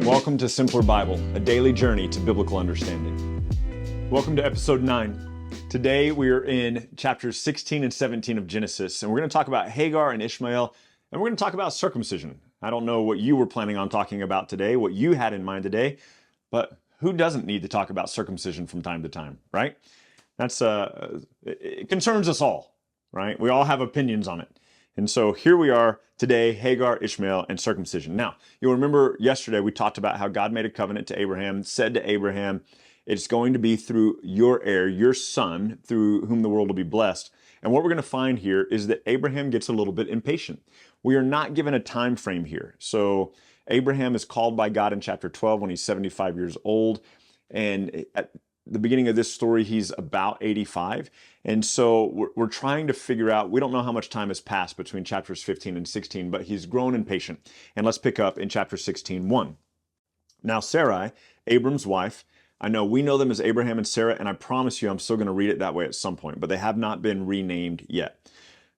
Welcome to Simpler Bible, a daily journey to biblical understanding. Welcome to episode 9. Today we are in chapters 16 and 17 of Genesis, and we're going to talk about Hagar and Ishmael, and we're going to talk about circumcision. I don't know what you were planning on talking about today, what you had in mind today, but who doesn't need to talk about circumcision from time to time, right? It concerns us all, right? We all have opinions on it. And so here we are today, Hagar, Ishmael, and circumcision. Now, you'll remember yesterday we talked about how God made a covenant to Abraham, said to Abraham, it's going to be through your heir, your son, through whom the world will be blessed. And what we're going to find here is that Abraham gets a little bit impatient. We are not given a time frame here. So Abraham is called by God in chapter 12 when he's 75 years old. And at the beginning of this story, he's about 85. And so we're trying to figure out, we don't know how much time has passed between chapters 15 and 16, but he's grown impatient. And let's pick up in chapter 16:1. Now Sarai, Abram's wife, I know we know them as Abraham and Sarah, and I promise you I'm still going to read it that way at some point, but they have not been renamed yet.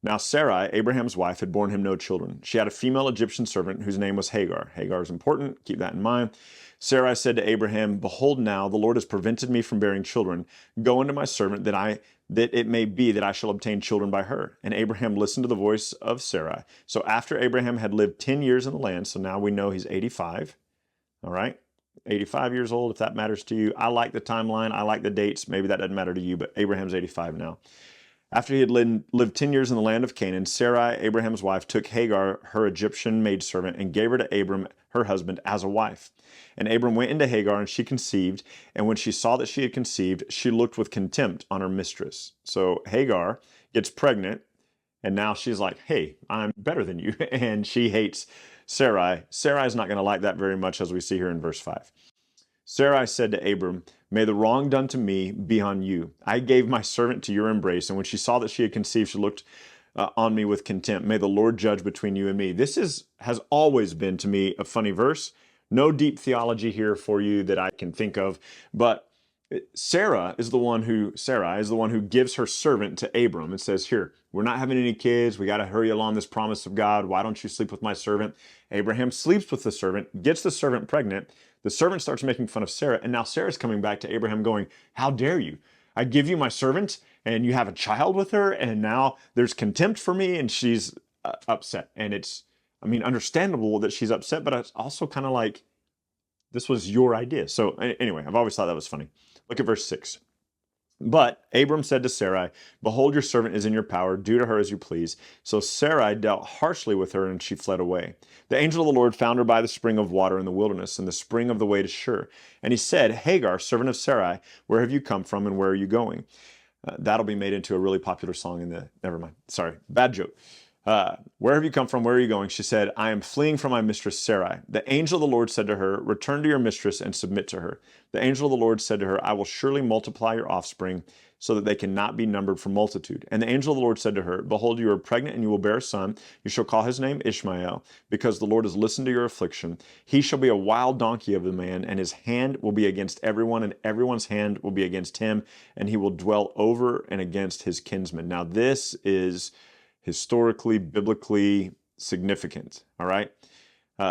Now Sarai, Abraham's wife, had borne him no children. She had a female Egyptian servant whose name was Hagar. Hagar is important, keep that in mind. Sarai said to Abraham, behold now, the Lord has prevented me from bearing children. Go unto my servant that it may be that I shall obtain children by her. And Abraham listened to the voice of Sarai. So after Abraham had lived 10 years in the land, so now we know he's 85, all right? 85 years old, if that matters to you. I like the timeline, I like the dates. Maybe that doesn't matter to you, but Abraham's 85 now. After he had lived 10 years in the land of Canaan, Sarai, Abraham's wife, took Hagar, her Egyptian maidservant, and gave her to Abram, her husband, as a wife. And Abram went into Hagar, and she conceived. And when she saw that she had conceived, she looked with contempt on her mistress. So Hagar gets pregnant, and now she's like, hey, I'm better than you. And she hates Sarai. Sarai's not going to like that very much, as we see here in verse 5. Sarai said to Abram, may the wrong done to me be on you. I gave my servant to your embrace, and when she saw that she had conceived, she looked on me with contempt. May the Lord judge between you and me. This has always been to me a funny verse. No deep theology here for you that I can think of, but Sarai is the one who gives her servant to Abram and says, here, we're not having any kids. We got to hurry along this promise of God. Why don't you sleep with my servant? Abraham sleeps with the servant, gets the servant pregnant. The servant starts making fun of Sarah, and now Sarah's coming back to Abraham going, how dare you? I give you my servant, and you have a child with her, and now there's contempt for me, and she's upset. And it's, understandable that she's upset, but it's also kind of like, this was your idea. So anyway, I've always thought that was funny. Look at verse 6. But Abram said to Sarai, behold, your servant is in your power. Do to her as you please. So Sarai dealt harshly with her, and she fled away. The angel of the Lord found her by the spring of water in the wilderness, and the spring of the way to Shur. And he said, Hagar, servant of Sarai, where have you come from, and where are you going? That'll be made into a really popular song in the... Never mind. Sorry. Bad joke. Where have you come from? Where are you going? She said, I am fleeing from my mistress Sarai. The angel of the Lord said to her, return to your mistress and submit to her. The angel of the Lord said to her, I will surely multiply your offspring so that they cannot be numbered for multitude. And the angel of the Lord said to her, behold, you are pregnant and you will bear a son. You shall call his name Ishmael, because the Lord has listened to your affliction. He shall be a wild donkey of the man, and his hand will be against everyone, and everyone's hand will be against him, and he will dwell over and against his kinsmen. Now this is historically, biblically significant, all right?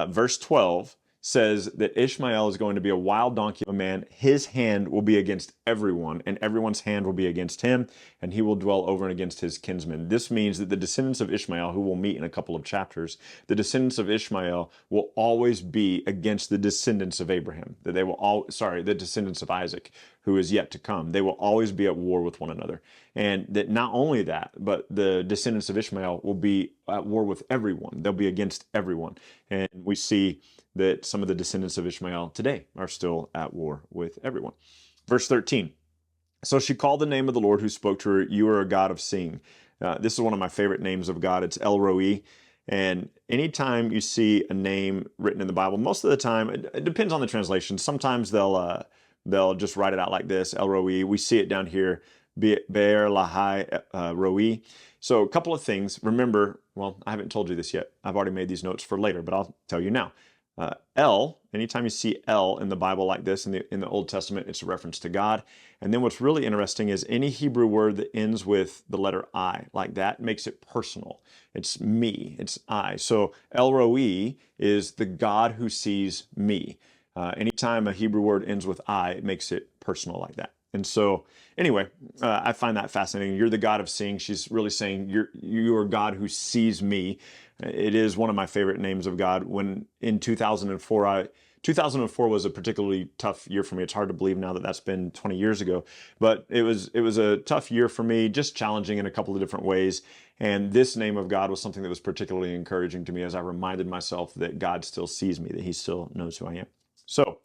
Verse 12 says that Ishmael is going to be a wild donkey of a man. His hand will be against everyone, and everyone's hand will be against him, and he will dwell over and against his kinsmen. This means that the descendants of Ishmael, who we'll meet in a couple of chapters, the descendants of Ishmael will always be against the descendants of Abraham. The descendants of Isaac, who is yet to come. They will always be at war with one another. And that not only that, but the descendants of Ishmael will be at war with everyone. They'll be against everyone. And we see that some of the descendants of Ishmael today are still at war with everyone. Verse 13. So she called the name of the Lord who spoke to her, you are a God of seeing. This is one of my favorite names of God. It's El Roi. And anytime you see a name written in the Bible, most of the time, it depends on the translation. Sometimes they'll just write it out like this, El Roi. We see it down here, Be'er Lahai Roi. So a couple of things. Remember, well, I haven't told you this yet. I've already made these notes for later, but I'll tell you now. El, anytime you see El in the Bible like this, in the Old Testament, it's a reference to God. And then what's really interesting is any Hebrew word that ends with the letter I, like that, makes it personal. It's me, it's I. So El Roi is the God who sees me. Anytime a Hebrew word ends with I, it makes it personal like that. And so, anyway, I find that fascinating. You're the God of seeing. She's really saying you are God who sees me. It is one of my favorite names of God. When in 2004, 2004 was a particularly tough year for me. It's hard to believe now that that's been 20 years ago, but it was a tough year for me, just challenging in a couple of different ways. And this name of God was something that was particularly encouraging to me as I reminded myself that God still sees me, that he still knows who I am. So,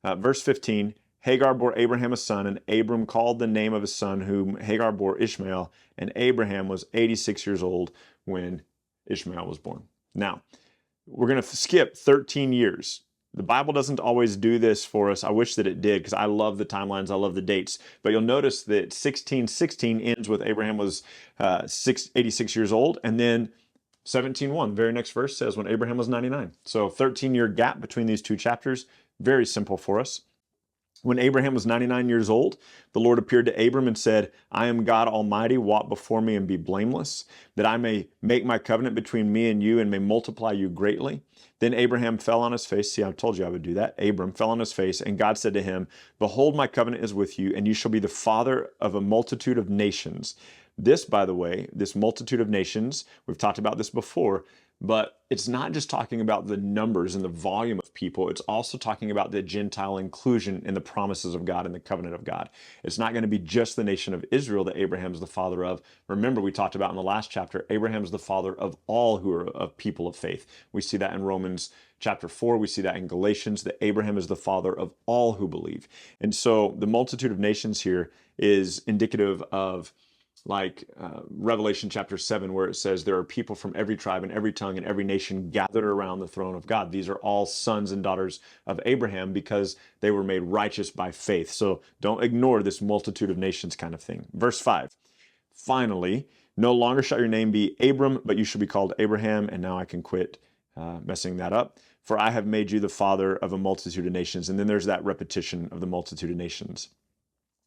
verse 15, Hagar bore Abraham a son, and Abram called the name of his son, whom Hagar bore Ishmael, and Abraham was 86 years old when Ishmael was born. Now, we're going to skip 13 years. The Bible doesn't always do this for us. I wish that it did, because I love the timelines, I love the dates. But you'll notice that 1616 ends with Abraham was 86 years old, and then 17:1, the very next verse says when Abraham was 99. So 13-year gap between these two chapters, very simple for us. When Abraham was 99 years old, the Lord appeared to Abram and said, I am God Almighty, walk before me and be blameless, that I may make my covenant between me and you and may multiply you greatly. Then Abraham fell on his face. See, I told you I would do that. Abram fell on his face, and God said to him, behold, my covenant is with you, and you shall be the father of a multitude of nations. This, by the way, this multitude of nations, we've talked about this before, but it's not just talking about the numbers and the volume of people. It's also talking about the Gentile inclusion in the promises of God and the covenant of God. It's not going to be just the nation of Israel that Abraham's the father of. Remember, we talked about in the last chapter, Abraham's the father of all who are of people of faith. We see that in Romans chapter 4. We see that in Galatians, that Abraham is the father of all who believe. And so the multitude of nations here is indicative of Revelation chapter 7, where it says there are people from every tribe and every tongue and every nation gathered around the throne of God. These are all sons and daughters of Abraham because they were made righteous by faith. So don't ignore this multitude of nations kind of thing. Verse 5, finally, no longer shall your name be Abram, but you shall be called Abraham. And now I can quit messing that up. For I have made you the father of a multitude of nations. And then there's that repetition of the multitude of nations.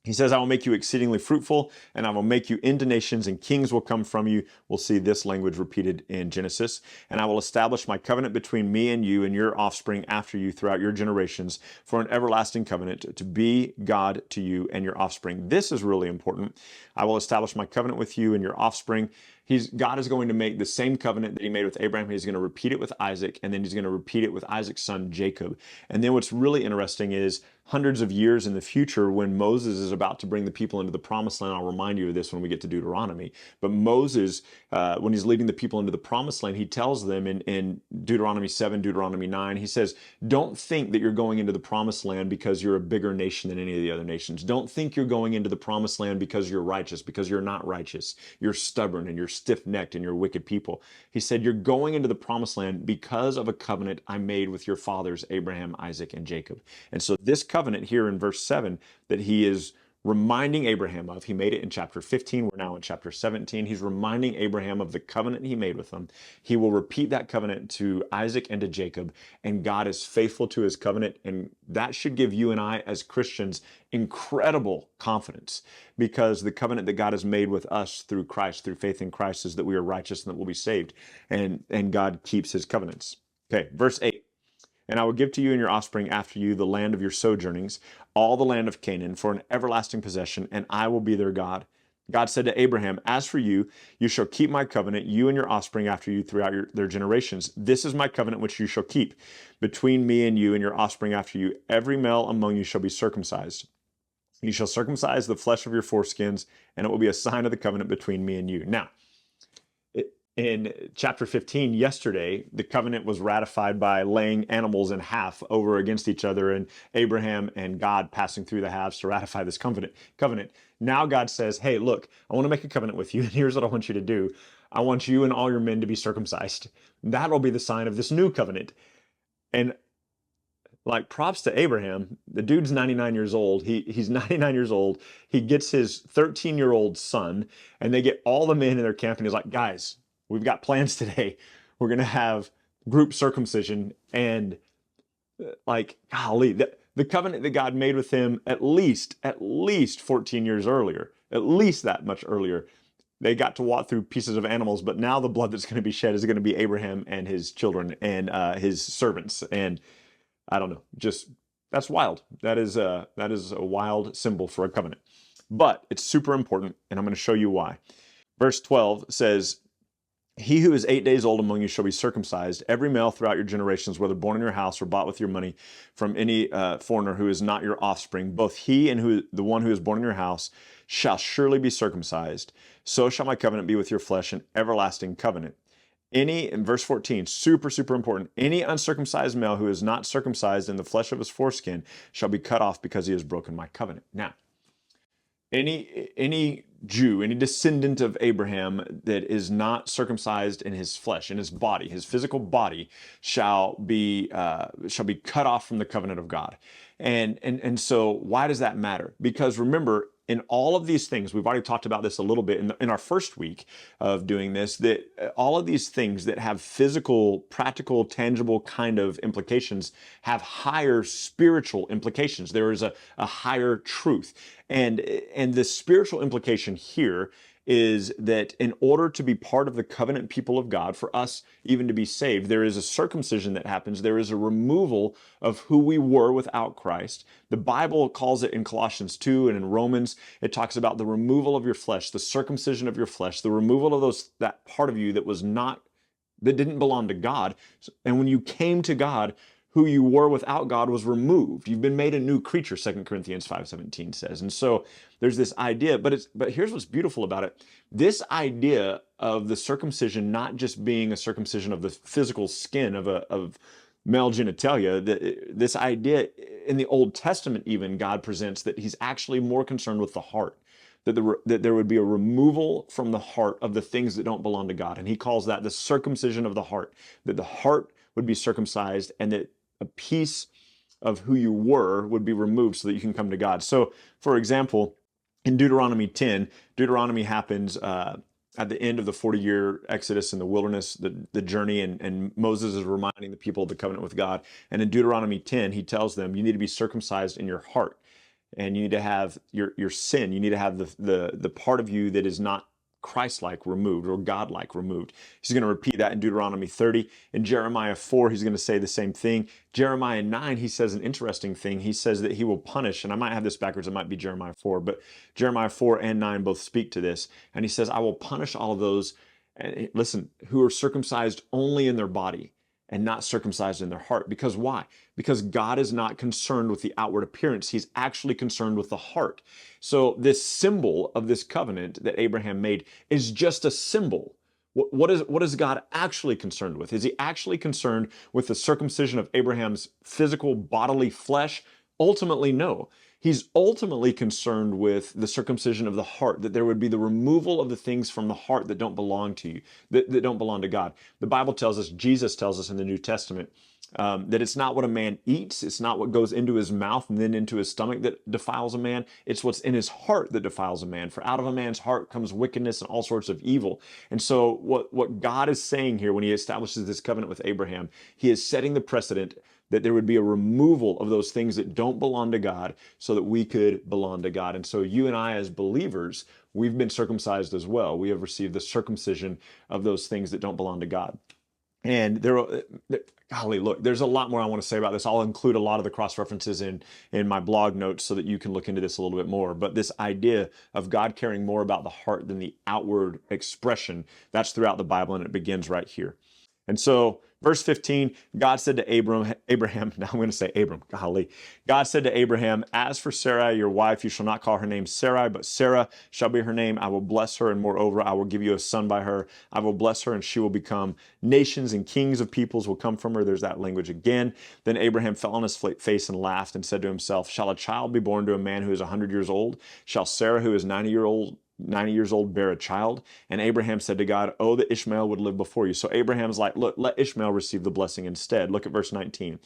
He says, I will make you exceedingly fruitful, and I will make you into nations, and kings will come from you. We'll see this language repeated in Genesis. And I will establish my covenant between me and you and your offspring after you throughout your generations for an everlasting covenant to be God to you and your offspring. This is really important. I will establish my covenant with you and your offspring. God is going to make the same covenant that he made with Abraham. He's going to repeat it with Isaac, and then he's going to repeat it with Isaac's son, Jacob. And then what's really interesting is hundreds of years in the future, when Moses is about to bring the people into the promised land, I'll remind you of this when we get to Deuteronomy, but Moses, when he's leading the people into the promised land, he tells them in Deuteronomy 7, Deuteronomy 9, he says, don't think that you're going into the promised land because you're a bigger nation than any of the other nations. Don't think you're going into the promised land because you're righteous, because you're not righteous. You're stubborn and you're stiff-necked and you're wicked people. He said, you're going into the promised land because of a covenant I made with your fathers, Abraham, Isaac, and Jacob. And so this covenant here in verse 7 that he is reminding Abraham of, he made it in chapter 15, we're now in chapter 17. He's reminding Abraham of the covenant he made with him. He will repeat that covenant to Isaac and to Jacob, and God is faithful to his covenant, and that should give you and I as Christians incredible confidence, because the covenant that God has made with us through Christ, through faith in Christ, is that we are righteous and that we'll be saved, and God keeps his covenants. Okay, verse 8. And I will give to you and your offspring after you the land of your sojournings, all the land of Canaan, for an everlasting possession, and I will be their God. God said to Abraham, as for you, you shall keep my covenant, you and your offspring after you throughout their generations. This is my covenant which you shall keep between me and you and your offspring after you. Every male among you shall be circumcised. You shall circumcise the flesh of your foreskins, and it will be a sign of the covenant between me and you. Now, in chapter 15 yesterday, the covenant was ratified by laying animals in half over against each other, and Abraham and God passing through the halves to ratify this covenant. Now God says, hey, look, I want to make a covenant with you, and here's what I want you to do. I want you and all your men to be circumcised. That'll be the sign of this new covenant. And props to Abraham. The dude's 99 years old. He's 99 years old. He gets his 13-year-old son, and they get all the men in their camp, and he's like, guys, we've got plans today. We're going to have group circumcision, and golly, the covenant that God made with him at least 14 years earlier, at least that much earlier, they got to walk through pieces of animals, but now the blood that's going to be shed is going to be Abraham and his children and his servants. And I don't know, just That's wild. That is a wild symbol for a covenant. But it's super important, and I'm going to show you why. Verse 12 says, he who is 8 days old among you shall be circumcised, every male throughout your generations, whether born in your house or bought with your money from any foreigner who is not your offspring. Both he and the one who is born in your house shall surely be circumcised. So shall my covenant be with your flesh, an everlasting covenant. In verse 14, super, super important. Any uncircumcised male who is not circumcised in the flesh of his foreskin shall be cut off because he has broken my covenant. Now, any Jew, any descendant of Abraham that is not circumcised in his flesh, in his body, his physical body, shall be cut off from the covenant of God. And so why does that matter? Because remember, in all of these things, we've already talked about this a little bit in our first week of doing this, that all of these things that have physical, practical, tangible kind of implications have higher spiritual implications. There is a higher truth. And the spiritual implication here is that in order to be part of the covenant people of God, for us even to be saved, there is a circumcision that happens. There is a removal of who we were without Christ. The Bible calls it in Colossians 2 and in Romans, it talks about the removal of your flesh, the circumcision of your flesh, the removal of that part of you that didn't belong to God. And when you came to God, who you were without God was removed. You've been made a new creature, 2 Corinthians 5:17 says. And so there's this idea, but here's what's beautiful about it. This idea of the circumcision not just being a circumcision of the physical skin of male genitalia, this idea in the Old Testament even, God presents that he's actually more concerned with the heart. That there would be a removal from the heart of the things that don't belong to God. And he calls that the circumcision of the heart, that the heart would be circumcised and that a piece of who you were would be removed so that you can come to God. So, for example, in Deuteronomy 10, Deuteronomy happens at the end of the 40-year Exodus in the wilderness, the journey, and Moses is reminding the people of the covenant with God. And in Deuteronomy 10, he tells them, you need to be circumcised in your heart. And you need to have your sin. You need to have the part of you that is not Christ-like removed or God-like removed. He's going to repeat that in Deuteronomy 30. In Jeremiah 4, he's going to say the same thing. Jeremiah 9, he says an interesting thing. He says that he will punish, and I might have this backwards, it might be Jeremiah 4, but Jeremiah 4 and 9 both speak to this. And he says, I will punish all of those, listen, who are circumcised only in their body and not circumcised in their heart. Because why? Because God is not concerned with the outward appearance. He's actually concerned with the heart. So this symbol of this covenant that Abraham made is just a symbol. What is God actually concerned with? Is he actually concerned with the circumcision of Abraham's physical bodily flesh? Ultimately, no. He's ultimately concerned with the circumcision of the heart, that there would be the removal of the things from the heart that don't belong to you, that don't belong to God. The Bible tells us, Jesus tells us in the New Testament, that it's not what a man eats, it's not what goes into his mouth and then into his stomach that defiles a man, it's what's in his heart that defiles a man. For out of a man's heart comes wickedness and all sorts of evil. And so what God is saying here when he establishes this covenant with Abraham, he is setting the precedent that there would be a removal of those things that don't belong to God so that we could belong to God. And so you and I as believers, we've been circumcised as well. We have received the circumcision of those things that don't belong to God. And golly, look, there's a lot more I want to say about this. I'll include a lot of the cross references in my blog notes so that you can look into this a little bit more. But this idea of God caring more about the heart than the outward expression, that's throughout the Bible, and it begins right here. And so, verse 15, God said to Abraham, now I'm going to say Abram, golly. God said to Abraham, as for Sarai, your wife, you shall not call her name Sarai, but Sarah shall be her name. I will bless her, and moreover, I will give you a son by her. I will bless her, and she will become nations, and kings of peoples will come from her. There's that language again. Then Abraham fell on his face and laughed and said to himself, shall a child be born to a man who is 100 years old? Shall Sarah, who is 90 years old, bear a child? And Abraham said to God, oh, that Ishmael would live before you. So Abraham's like, look, let Ishmael receive the blessing instead. Look at verse 19.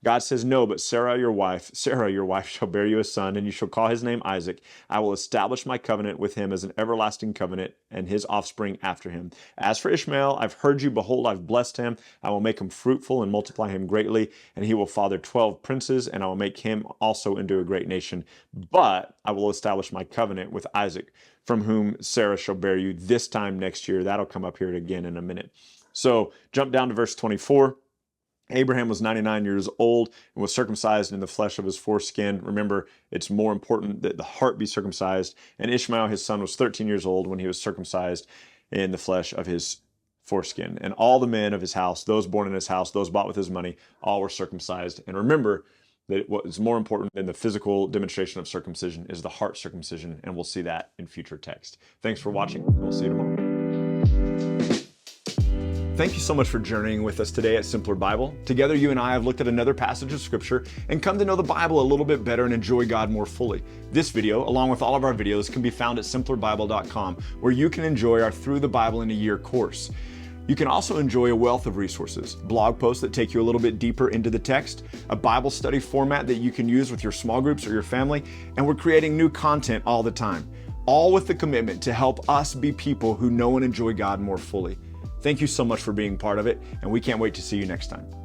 God says, no, but Sarah, your wife, shall bear you a son, and you shall call his name Isaac. I will establish my covenant with him as an everlasting covenant, and his offspring after him. As for Ishmael, I've heard you. Behold, I've blessed him. I will make him fruitful and multiply him greatly, and he will father 12 princes, and I will make him also into a great nation. But I will establish my covenant with Isaac, from whom Sarah shall bear you this time next year. That'll come up here again in a minute. So jump down to verse 24. Abraham was 99 years old and was circumcised in the flesh of his foreskin. Remember, it's more important that the heart be circumcised. And Ishmael, his son, was 13 years old when he was circumcised in the flesh of his foreskin. And all the men of his house, those born in his house, those bought with his money, all were circumcised. And remember that what is more important than the physical demonstration of circumcision is the heart circumcision. And we'll see that in future text. Thanks for watching, and we'll see you tomorrow. Thank you so much for journeying with us today at Simpler Bible. Together, you and I have looked at another passage of Scripture and come to know the Bible a little bit better and enjoy God more fully. This video, along with all of our videos, can be found at simplerbible.com, where you can enjoy our Through the Bible in a Year course. You can also enjoy a wealth of resources, blog posts that take you a little bit deeper into the text, a Bible study format that you can use with your small groups or your family, and we're creating new content all the time, all with the commitment to help us be people who know and enjoy God more fully. Thank you so much for being part of it, and we can't wait to see you next time.